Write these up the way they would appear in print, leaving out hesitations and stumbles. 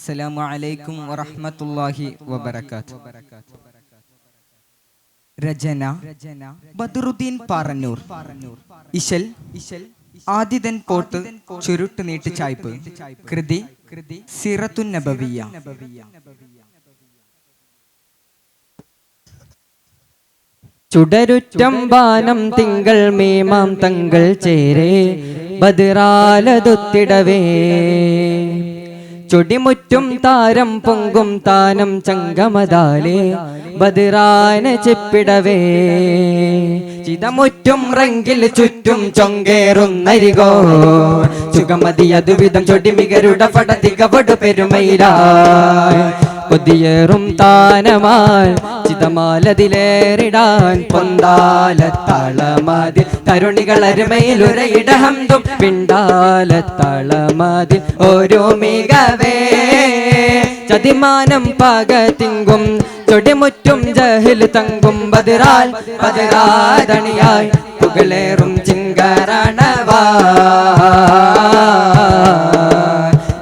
അസ്സലാമു അലൈക്കും വറഹ്മത്തുള്ളാഹി വബറകാതുഹു. രചന ബദറുദ്ദീൻ പാറന്നൂർ. ഇശൽ ആദിതൻ പോട്ട് ചുരുട്ട് നീട്ടി ചായ്പ്. കൃതി സിറത്തുൻ നബവിയ്യ. ചുടരുറ്റംബാനം തിങ്കൾ മീമാം തങ്ങൾ ചേരേ ബദറാലതൊത്തിടവേ ചൊടിമുറ്റും താരം പൊങ്കും താനം ചങ്കമതാലേ ബദറാന ചെപ്പിടവേ ചിതമുറ്റും റങ്കിൽ ചുറ്റും ചൊങ്കേറുന്നരികോ ചുഗമതിയതുവിധം ചൊടിമികരുടെ ഫടതികവടു പെരുമയിലായി കൊതിയേറും താനമാൽ ചിതമാലതിലേറിടാൻ പൊന്താലത്തളമതിൽ തരുണികൾ അരുമയിലുരയിടഹന്തും പിണ്ടാലത്തളമതിൽ ഓരോ മികവേ ചതിമാനം പാകത്തിങ്കും ചൊടിമുറ്റും ജഹിൽ തങ്കും ബദറാൽ ബദറാദണിയായി പുകളേറും ചിങ്കരണവാ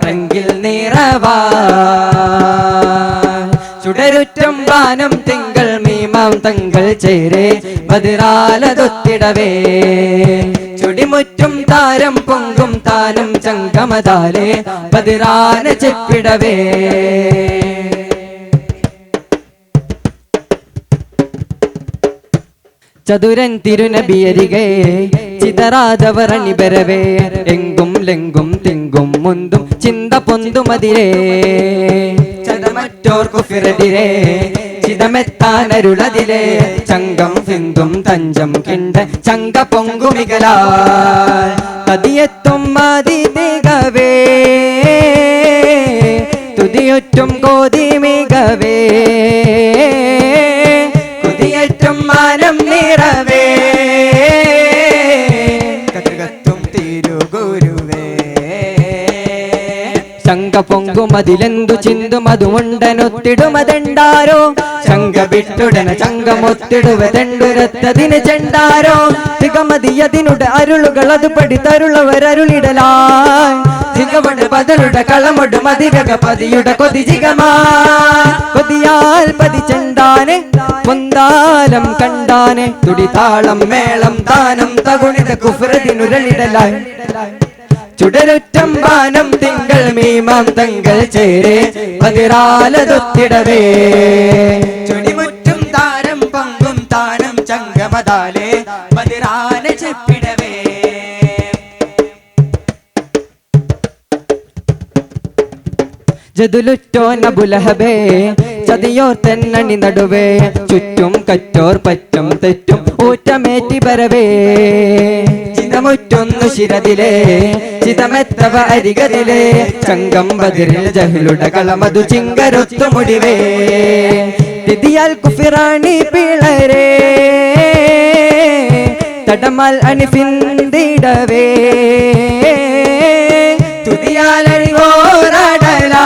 റങ്കിൽ നിറവാ ചുടരുറ്റം വാനം തിങ്കൾ മീമാം തങ്ങൾ ചേരേ ബദറാലതൊത്തിടവേ ചുടിമുറ്റും താരം പൊങ്കും താനം ചങ്കമതാലേ ബദറാന ചെപ്പിടവേ ചതുരൻ തിരുനബിയരികെ ചിതറാതവർ അണിബരവേ എങ്കും ലെങ്കും തിങ്കും മുന്തും ചിന്ത പൊന്തുമതിരേ ചതമറ്റോർ കുഫിറതിരേ ചിതമെത്താനരുളതിലേ ചങ്കം ഫിന്തും തഞ്ചം കിണ്ട ചങ്ക പൊങ്കുമികലാ തതിയെത്തും മതി തികവേ തുതിയൊറ്റും കോതി മികവേ കുതിയേറ്റും മാനം നിറവേ കത്തുകത്തും തിരുഗുരുവേ ശങ്ക പൊങ്കുമതിലെന്തു ചിന്തും അതുമുണ്ടനൊത്തിടുമതെണ്ടാരോ ശങ്ക വിട്ടുടന ചങ്കമൊത്തിടുവതെണ്ടുരത്തതിന് ചെണ്ടാരോ തികമതിയതിനുട അരുളുകൾ അത് പഠിത്തരുളവരരുളിടലായി തികവട് പതരുടെ കളമൊട് മതിരക പതിയുടെ കൊതിജികമാ കൊതിയാൽ പതി ചെണ്ടാനെ പൊന്താലം കണ്ടാനെ തുടിതാളം മേളം താനം തകുണിത കുഫ്രതിനുരളിടലായി ചുടരുറ്റം വാനം തിങ്കൾ മീമാം തങ്ങൾ ചേരേ ബദറാലതൊത്തിടവേ ചുടിമുറ്റും താരം പൊങ്കും താനം ചങ്കമതാലേ ബദറാന ചെപ്പിടവേ ജദുലുറ്റോൻ അബുലഹബേ ചതിയോർ തെന്നണി നടുവേ ചുറ്റും കറ്റോർ പറ്റും തെറ്റും ഊറ്റമേറ്റി ബരവേ ചിതമുറ്റൊന്നു ശിരതിലേ ചിതമെത്തവ അരികതിലേ ചങ്കം ബദിരിൽ ജഹ്ലുട കളമതു ചിങ്കരൊത്തു മുടിവേ തിദിയാൽ കുഫിറാണി പിളരേ തടമാൽ അണിഫിന്തിടവേ തുതിയാലറിവോരടലാ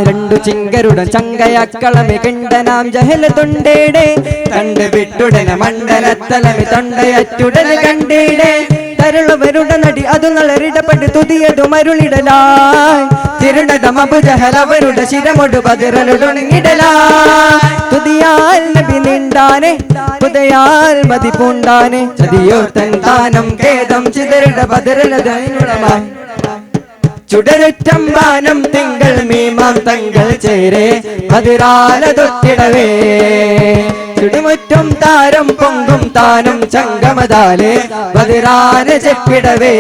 രണ്ടു ചിങ്കരുടൻ ചങ്കയക്കളമി കിണ്ടനാം ജഹൽ തൊണ്ടേടെ തണ്ട് വിട്ടുടന മണ്ഡലത്തലമി തൊണ്ടയറ്റുടൻ കണ്ടീടെ തരുളവരുടെ നടി അതു നളരിടപെട്ട് തുതിയതു മരുളിടലായി തിരുണതം അബുജഹൽ അവരുടെ ശിരമൊടു ബദറലുടങ്ങിടലായി തുതിയാൽ നബി നീണ്ടാനെ പുതയാൽ മതി പൂണ്ടാനെ ചതിയോർ തൻ താനം ഖേദം ചിതറിട ബദറലതനുളമായി ചുടരുറ്റം വാനം തിങ്കൾ മീമാം തങ്ങൾ ചേരേ ബദറാലതൊത്തിടവേ ചുടിമുറ്റും താരം പൊങ്കും താനം ചങ്കമതാലേ ബദറാന ചെപ്പിടവേ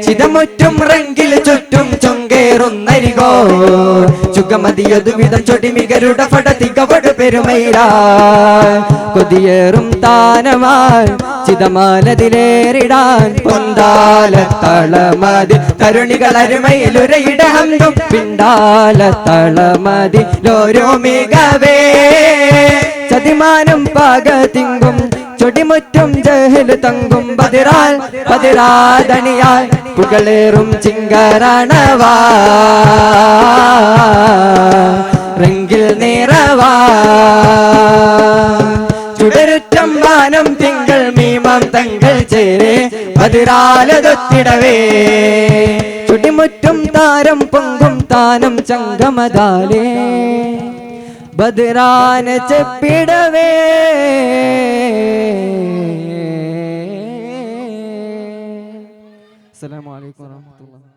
ചിതമുറ്റും റങ്കിൽ ചുറ്റും ചൊങ്കേറുന്നരികോ ചുഗമതിയതുവിധം ചൊടിമികരുടെ ഫടതികവടു പെരുമയിലാ കൊതിയേറും താനമാൽ ചിതമാലതിലേറിടാൻ പൊന്താലത്തളമതി തരുണികൾ അരുമയിലുരയിടഹന്തും പിണ്ടാലത്തളമതി ലോരോ മികവേ ചതിമാനം പാകത്തിങ്കും ചൊടിമുറ്റും ജഹൽ തങ്കും ബദറാൽ ബദറാദണിയാൽ പുകളേറും ചിങ്കരണവാ റങ്കിൽ നിറവാ ചുടരുറ്റം വാനം തിങ്കൾ മീമാം തങ്ങൾ ചേരെ ബദിറാലതൊത്തിടവേ ചുടിമുറ്റും താരം പൊങ്കും താനം ചങ്കമതാലേ ബദിറാന ചെപ്പിടവേ അസ്സലാമു അലൈക്കും വറഹ്മത്തുള്ളാഹി